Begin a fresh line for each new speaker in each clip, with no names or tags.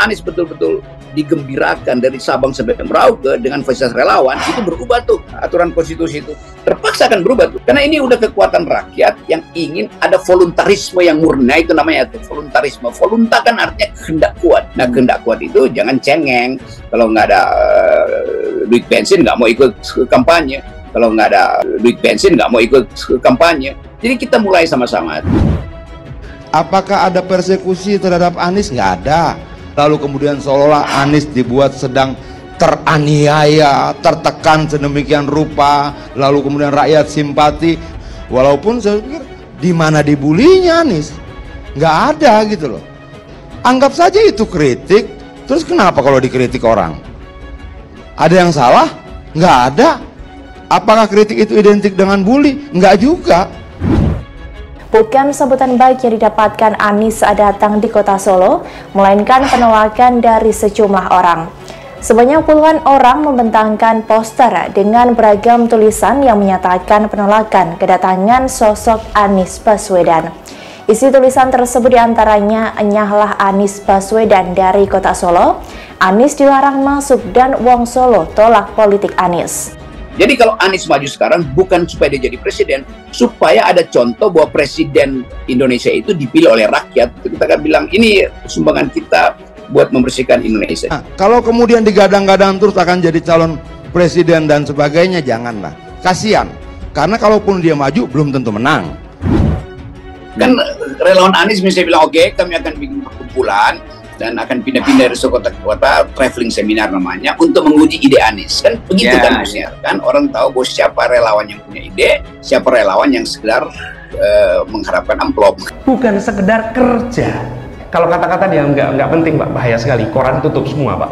Anies betul-betul digembirakan dari Sabang sampai Merauke dengan fasilitas relawan, itu berubah tuh aturan konstitusi itu. Terpaksa akan berubah tuh. Karena ini udah kekuatan rakyat yang ingin ada voluntarisme yang murni, itu namanya tuh voluntarisme. Volunta kan artinya kehendak kuat. Nah, kehendak kuat itu jangan cengeng. Kalau nggak ada duit bensin nggak mau ikut kampanye. Kalau nggak ada duit bensin nggak mau ikut kampanye. Jadi kita mulai sama-sama.
Apakah ada persekusi terhadap Anies? Nggak ada. Lalu kemudian seolah Anies dibuat sedang teraniaya, tertekan sedemikian rupa, lalu kemudian rakyat simpati. Walaupun saya pikir di mana dibulinya Anies? Nggak ada gitu loh. Anggap saja itu kritik. Terus kenapa kalau dikritik orang? Ada yang salah? Nggak ada. Apakah kritik itu identik dengan bully? Nggak juga.
Bukan sambutan baik yang didapatkan Anies datang di kota Solo, melainkan penolakan dari sejumlah orang. Sebanyak puluhan orang membentangkan poster dengan beragam tulisan yang menyatakan penolakan kedatangan sosok Anies Baswedan. Isi tulisan tersebut diantaranya, "Enyahlah Anies Baswedan dari kota Solo, Anies dilarang masuk dan Wong Solo tolak politik Anies."
Jadi kalau Anies maju sekarang bukan supaya dia jadi presiden, supaya ada contoh bahwa presiden Indonesia itu dipilih oleh rakyat. Kita akan bilang ini sumbangan kita buat membersihkan Indonesia.
Nah, kalau kemudian digadang-gadang terus akan jadi calon presiden dan sebagainya, janganlah. Kasihan. Karena kalaupun dia maju belum tentu menang.
Kan relawan Anies misalnya bilang, oke, kami akan bikin perkumpulan dan akan pindah-pindah dari kota ke kota, traveling seminar namanya, untuk menguji ide Anies. Kan begitu kan maksudnya. Kan orang tahu bahwa siapa relawan yang punya ide, siapa relawan yang sekedar mengharapkan amplop.
Bukan sekedar kerja. Kalau kata-kata dia nggak penting, Pak, bahaya sekali. Koran tutup semua, Pak.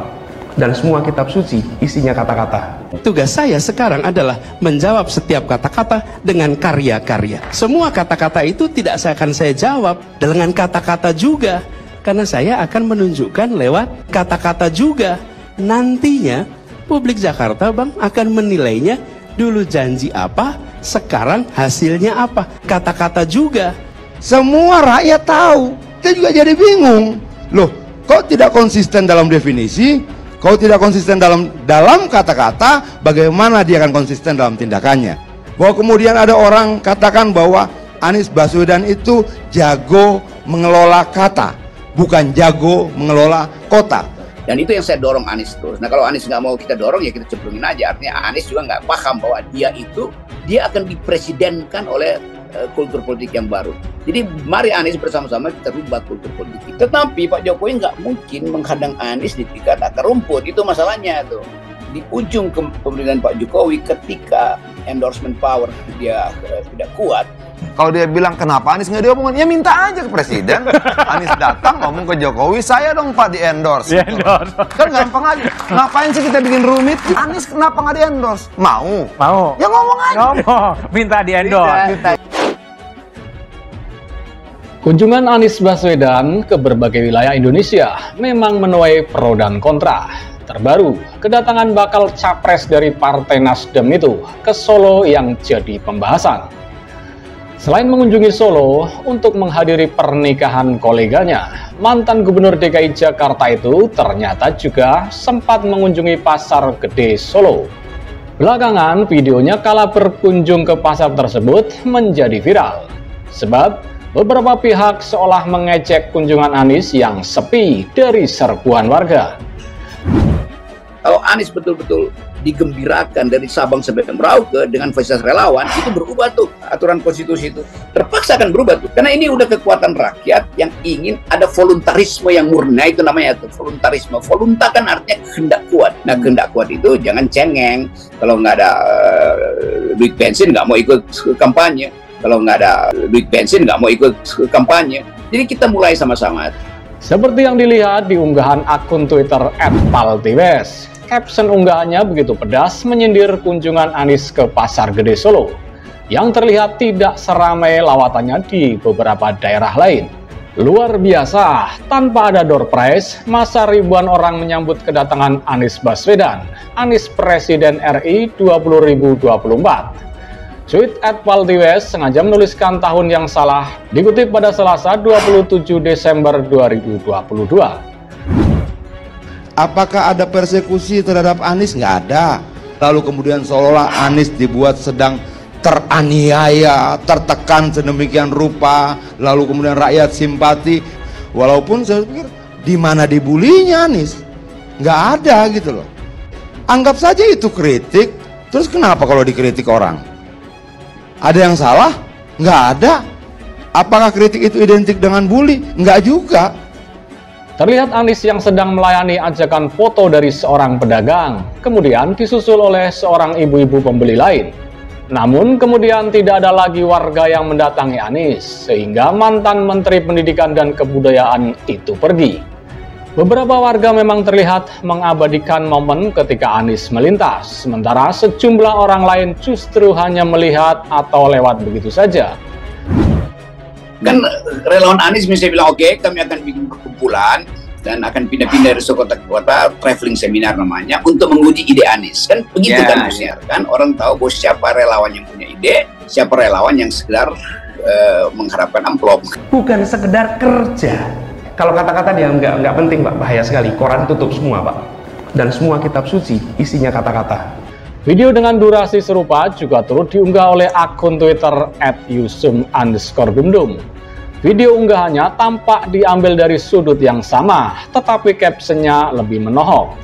Dan semua kitab suci isinya kata-kata.
Tugas saya sekarang adalah menjawab setiap kata-kata dengan karya-karya. Semua kata-kata itu tidak akan saya jawab dengan kata-kata juga. Karena saya akan menunjukkan lewat kata-kata juga. Nantinya publik Jakarta, Bang, akan menilainya dulu janji apa, sekarang hasilnya apa. Kata-kata juga.
Semua rakyat tahu. Kita juga jadi bingung. Loh, kok tidak konsisten dalam definisi? Kok tidak konsisten dalam kata-kata? Bagaimana dia akan konsisten dalam tindakannya? Bahwa kemudian ada orang katakan bahwa Anies Baswedan itu jago mengelola kata, bukan jago mengelola kota.
Dan itu yang saya dorong Anies terus. Nah, kalau Anies nggak mau kita dorong, ya kita cemplungin aja. Artinya Anies juga nggak paham bahwa dia akan dipresidenkan oleh kultur politik yang baru. Jadi mari Anies bersama-sama kita rubah kultur politik. Tetapi Pak Jokowi nggak mungkin menghadang Anies di tingkat akar rumput. Itu masalahnya tuh. Di ujung pemerintahan Pak Jokowi, ketika endorsement power dia tidak kuat.
Kalau dia bilang kenapa Anies nggak diomongin, ya minta aja ke presiden. Anies datang ngomong ke Jokowi, saya dong Pak di endorse. Kan gampang aja. Ngapain sih kita bikin rumit? Anies kenapa nggak di endorse? Mau. Ya ngomong aja.
Ngomong, minta di endorse.
Kunjungan Anies Baswedan ke berbagai wilayah Indonesia memang menuai pro dan kontra. Terbaru, kedatangan bakal capres dari Partai Nasdem itu ke Solo yang jadi pembahasan. Selain mengunjungi Solo untuk menghadiri pernikahan koleganya, mantan Gubernur DKI Jakarta itu ternyata juga sempat mengunjungi Pasar Gede Solo. Belakangan, videonya kala berkunjung ke pasar tersebut menjadi viral. Sebab beberapa pihak seolah mengejek kunjungan Anies yang sepi dari serbuan warga.
Kalau Anies betul-betul digembirakan dari Sabang sampai Merauke dengan fasilitas relawan, itu berubah tuh aturan konstitusi itu. Terpaksa akan berubah tuh. Karena ini udah kekuatan rakyat yang ingin ada voluntarisme yang murni, itu namanya tuh voluntarisme. Volunta kan artinya kehendak kuat. Nah, kehendak kuat itu jangan cengeng. Kalau nggak ada duit bensin nggak mau ikut kampanye. Kalau nggak ada duit bensin nggak mau ikut kampanye. Jadi kita mulai sama-sama.
Seperti yang dilihat di unggahan akun Twitter @paltiwes. Caption unggahannya begitu pedas menyindir kunjungan Anies ke Pasar Gede Solo yang terlihat tidak seramai lawatannya di beberapa daerah lain. Luar biasa, tanpa ada door prize, masa ribuan orang menyambut kedatangan Anies Baswedan, Anies Presiden RI 2024. Tweet @paltiwes sengaja menuliskan tahun yang salah, dikutip pada Selasa 27 Desember 2022.
Apakah ada persekusi terhadap Anies? Nggak ada. Lalu kemudian seolah-olah Anies dibuat sedang teraniaya, tertekan sedemikian rupa, lalu kemudian rakyat simpati. Walaupun saya pikir di mana dibulinya Anies? Nggak ada gitu loh. Anggap saja itu kritik. Terus kenapa kalau dikritik orang? Ada yang salah? Nggak ada. Apakah kritik itu identik dengan bully? Nggak juga.
Terlihat Anies yang sedang melayani ajakan foto dari seorang pedagang, kemudian disusul oleh seorang ibu-ibu pembeli lain. Namun kemudian tidak ada lagi warga yang mendatangi Anies, sehingga mantan Menteri Pendidikan dan Kebudayaan itu pergi. Beberapa warga memang terlihat mengabadikan momen ketika Anies melintas, sementara sejumlah orang lain justru hanya melihat atau lewat begitu saja.
Kan relawan Anies misalnya bilang, oke, kami akan bikin perkumpulan dan akan pindah-pindah dari kota ke kota, traveling seminar namanya, untuk menguji ide Anies. Kan begitu kan maksudnya, kan orang tahu bahwa siapa relawan yang punya ide, siapa relawan yang sekedar mengharapkan amplop.
Bukan sekedar kerja. Kalau kata-kata dia nggak penting, Pak, bahaya sekali. Koran tutup semua, Pak. Dan semua kitab suci isinya kata-kata.
Video dengan durasi serupa juga turut diunggah oleh akun Twitter @yusum_gumdum. Video unggahannya tampak diambil dari sudut yang sama, tetapi captionnya lebih menohok.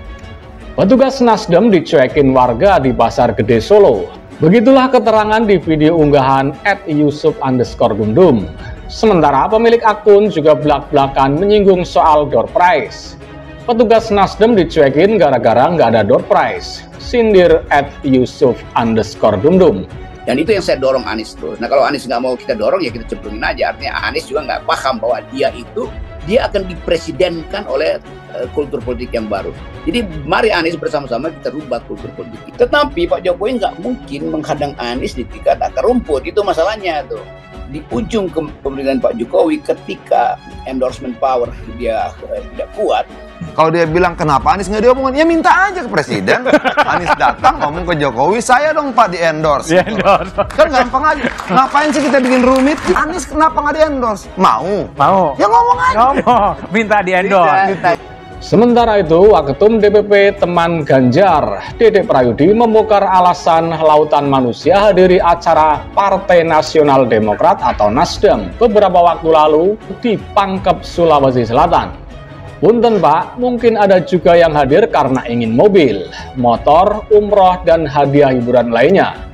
Petugas Nasdem dicuekin warga di Pasar Gede Solo. Begitulah keterangan di video unggahan @yusum_gumdum. Sementara pemilik akun juga belak-belakan menyinggung soal door prize. Petugas Nasdem dicuekin gara-gara nggak ada door prize. Sindir @yusuf_gumdum.
Dan itu yang saya dorong Anies terus. Nah kalau Anies nggak mau kita dorong, ya kita cemplungin aja. Artinya Anies juga nggak paham bahwa dia akan dipresidenkan oleh kultur politik yang baru. Jadi mari Anies bersama-sama kita rubah kultur politik. Tetapi Pak Jokowi nggak mungkin menghadang Anies di tingkat akar rumput. Itu masalahnya tuh. Di ujung pemerintahan Pak Jokowi ketika endorsement power dia tidak kuat.
Kalau dia bilang kenapa Anies nggak diomongin, ya minta aja ke presiden. Anies datang ngomong ke Jokowi, saya dong Pak di endorse. Kan gampang aja. Ngapain sih kita bikin rumit? Anies kenapa nggak di endorse? Mau. Ya ngomong aja.
Ngomong, minta di endorse.
Sementara itu, Waketum DPP Teman Ganjar, Dedek Prayudi membongkar alasan lautan manusia hadiri acara Partai Nasional Demokrat atau Nasdem beberapa waktu lalu di Pangkep, Sulawesi Selatan. Punten Pak, mungkin ada juga yang hadir karena ingin mobil, motor, umroh, dan hadiah hiburan lainnya.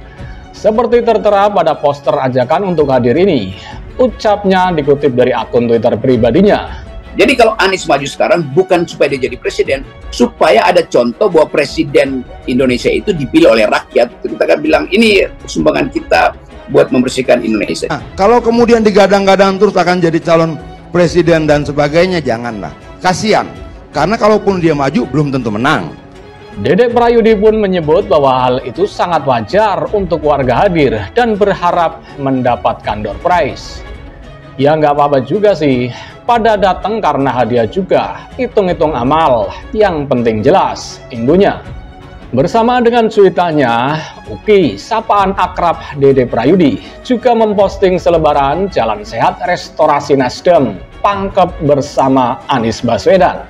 Seperti tertera pada poster ajakan untuk hadir ini, ucapnya dikutip dari akun Twitter pribadinya.
Jadi kalau Anies maju sekarang bukan supaya dia jadi presiden, supaya ada contoh bahwa presiden Indonesia itu dipilih oleh rakyat. Kita akan bilang ini sumbangan kita buat membersihkan Indonesia.
Nah, kalau kemudian digadang-gadang terus akan jadi calon presiden dan sebagainya, janganlah. Kasihan, karena kalaupun dia maju belum tentu menang.
Dedek Prayudi pun menyebut bahwa hal itu sangat wajar untuk warga hadir dan berharap mendapatkan door prize. Ya nggak apa-apa juga sih, pada datang karena hadiah juga, hitung-hitung amal, yang penting jelas, indunya. Bersama dengan cuitannya, Uki, sapaan akrab Dedek Prayudi, juga memposting selebaran Jalan Sehat Restorasi Nasdem, Pangkep bersama Anies Baswedan.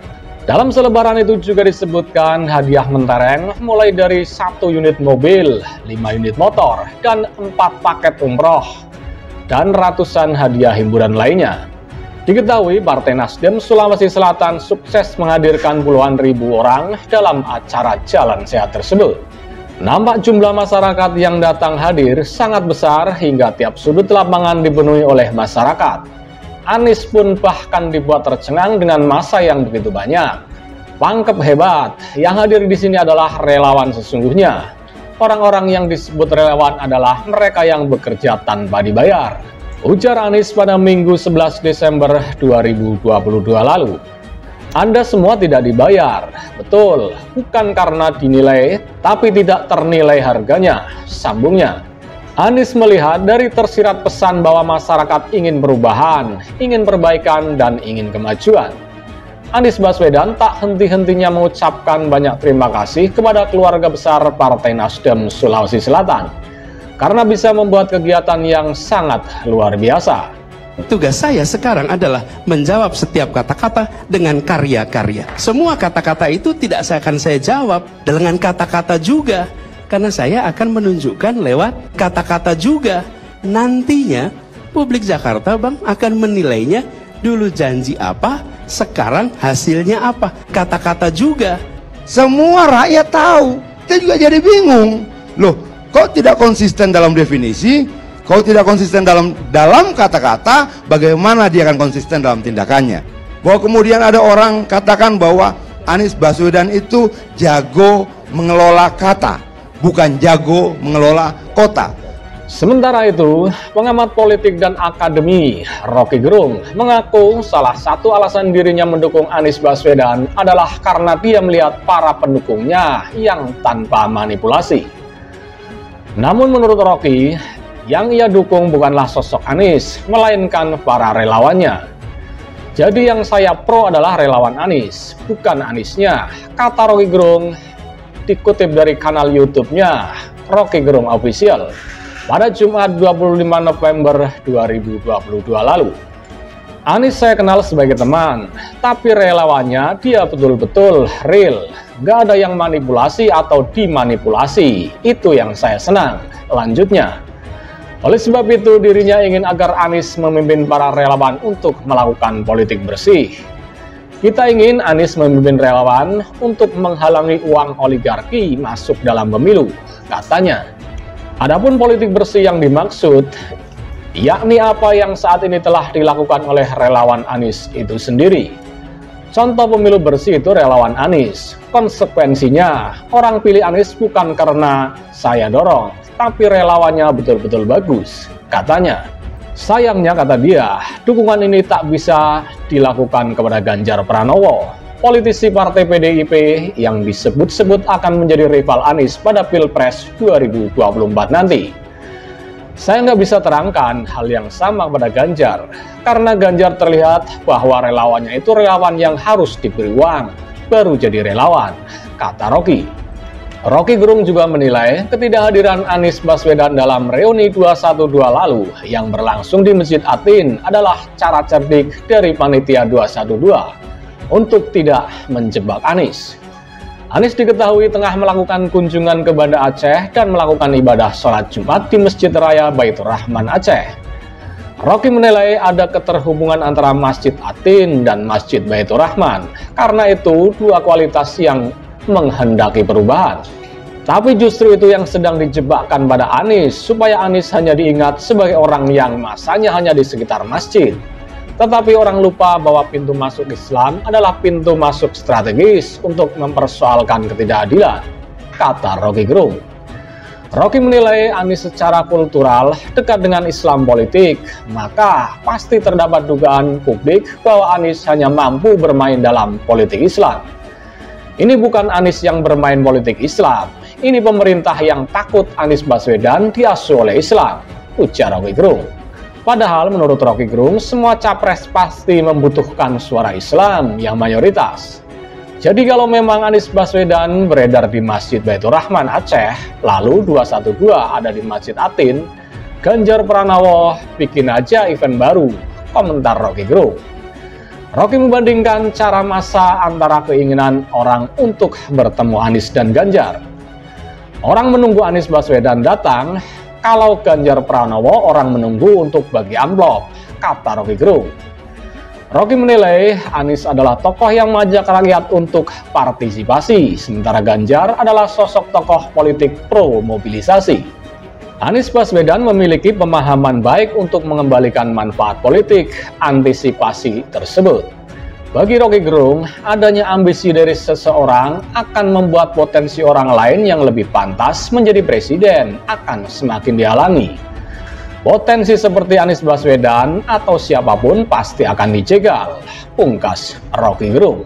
Dalam selebaran itu juga disebutkan hadiah mentereng mulai dari 1 unit mobil, 5 unit motor, dan 4 paket umroh, dan ratusan hadiah hiburan lainnya. Diketahui Partai Nasdem Sulawesi Selatan sukses menghadirkan puluhan ribu orang dalam acara Jalan Sehat tersebut. Nampak jumlah masyarakat yang datang hadir sangat besar hingga tiap sudut lapangan dipenuhi oleh masyarakat. Anies pun bahkan dibuat tercengang dengan massa yang begitu banyak. Pangkep hebat, yang hadir di sini adalah relawan sesungguhnya. Orang-orang yang disebut relawan adalah mereka yang bekerja tanpa dibayar. Ujar Anies pada Minggu 11 Desember 2022 lalu. Anda semua tidak dibayar, betul, bukan karena dinilai, tapi tidak ternilai harganya, sambungnya. Anies melihat dari tersirat pesan bahwa masyarakat ingin perubahan, ingin perbaikan, dan ingin kemajuan. Anies Baswedan tak henti-hentinya mengucapkan banyak terima kasih kepada keluarga besar Partai Nasdem Sulawesi Selatan karena bisa membuat kegiatan yang sangat luar biasa.
Tugas saya sekarang adalah menjawab setiap kata-kata dengan karya-karya. Semua kata-kata itu tidak akan saya jawab dengan kata-kata juga, karena saya akan menunjukkan lewat kata-kata juga. Nantinya publik Jakarta, Bang, akan menilainya dulu janji apa, sekarang hasilnya apa. Kata-kata juga.
Semua rakyat tahu. Kita juga jadi bingung. Loh, kok tidak konsisten dalam definisi? Kau tidak konsisten dalam kata-kata, bagaimana dia akan konsisten dalam tindakannya? Bahwa kemudian ada orang katakan bahwa Anies Baswedan itu jago mengelola kata, bukan jago mengelola kota.
Sementara itu, pengamat politik dan akademi Rocky Gerung mengaku salah satu alasan dirinya mendukung Anies Baswedan adalah karena dia melihat para pendukungnya yang tanpa manipulasi. Namun menurut Rocky, yang ia dukung bukanlah sosok Anies, melainkan para relawannya. Jadi yang saya pro adalah relawan Anies, bukan Aniesnya, kata Rocky Gerung dikutip dari kanal YouTube-nya Rocky Gerung Official pada Jumat 25 November 2022 lalu. Anies saya kenal sebagai teman, tapi relawannya dia betul-betul real, gak ada yang manipulasi atau dimanipulasi, itu yang saya senang. Lanjutnya, oleh sebab itu dirinya ingin agar Anies memimpin para relawan untuk melakukan politik bersih. Kita ingin Anies memimpin relawan untuk menghalangi uang oligarki masuk dalam pemilu, katanya. Adapun politik bersih yang dimaksud, yakni apa yang saat ini telah dilakukan oleh relawan Anies itu sendiri. Contoh pemilu bersih itu relawan Anies. Konsekuensinya, orang pilih Anies bukan karena saya dorong, tapi relawannya betul-betul bagus, katanya. Sayangnya, kata dia, dukungan ini tak bisa dilakukan kepada Ganjar Pranowo, politisi partai PDIP yang disebut-sebut akan menjadi rival Anies pada Pilpres 2024 nanti. Saya nggak bisa terangkan hal yang sama pada Ganjar, karena Ganjar terlihat bahwa relawannya itu relawan yang harus diberi uang, baru jadi relawan, kata Rocky. Rocky Gerung juga menilai ketidakhadiran Anies Baswedan dalam reuni 212 lalu yang berlangsung di Masjid Atin adalah cara cerdik dari panitia 212 untuk tidak menjebak Anies. Anies diketahui tengah melakukan kunjungan ke Banda Aceh dan melakukan ibadah sholat Jumat di Masjid Raya Baitur Rahman Aceh. Rocky menilai ada keterhubungan antara Masjid Atin dan Masjid Baitur Rahman, karena itu dua kualitas yang menghendaki perubahan. Tapi justru itu yang sedang dijebakkan pada Anies, supaya Anies hanya diingat sebagai orang yang masanya hanya di sekitar masjid. Tetapi orang lupa bahwa pintu masuk Islam adalah pintu masuk strategis untuk mempersoalkan ketidakadilan, kata Rocky Gerung. Rocky menilai Anies secara kultural dekat dengan Islam politik, maka pasti terdapat dugaan publik bahwa Anies hanya mampu bermain dalam politik Islam. Ini bukan Anies yang bermain politik Islam, ini pemerintah yang takut Anies Baswedan diasuh oleh Islam, ujar Rocky Gerung. Padahal menurut Rocky Gerung, semua capres pasti membutuhkan suara Islam yang mayoritas. Jadi kalau memang Anies Baswedan beredar di Masjid Baitur Rahman Aceh, lalu 212 ada di Masjid Atin, Ganjar Pranowo bikin aja event baru, komentar Rocky Gerung. Rocky membandingkan cara masa antara keinginan orang untuk bertemu Anies dan Ganjar. Orang menunggu Anies Baswedan datang, kalau Ganjar Pranowo orang menunggu untuk bagi amplop, kata Rocky Gerung. Rocky menilai Anies adalah tokoh yang mengajak rakyat untuk partisipasi, sementara Ganjar adalah sosok tokoh politik pro mobilisasi. Anies Baswedan memiliki pemahaman baik untuk mengembalikan manfaat politik antisipasi tersebut. Bagi Rocky Gerung, adanya ambisi dari seseorang akan membuat potensi orang lain yang lebih pantas menjadi presiden akan semakin dihalangi. Potensi seperti Anies Baswedan atau siapapun pasti akan dijegal, pungkas Rocky Gerung.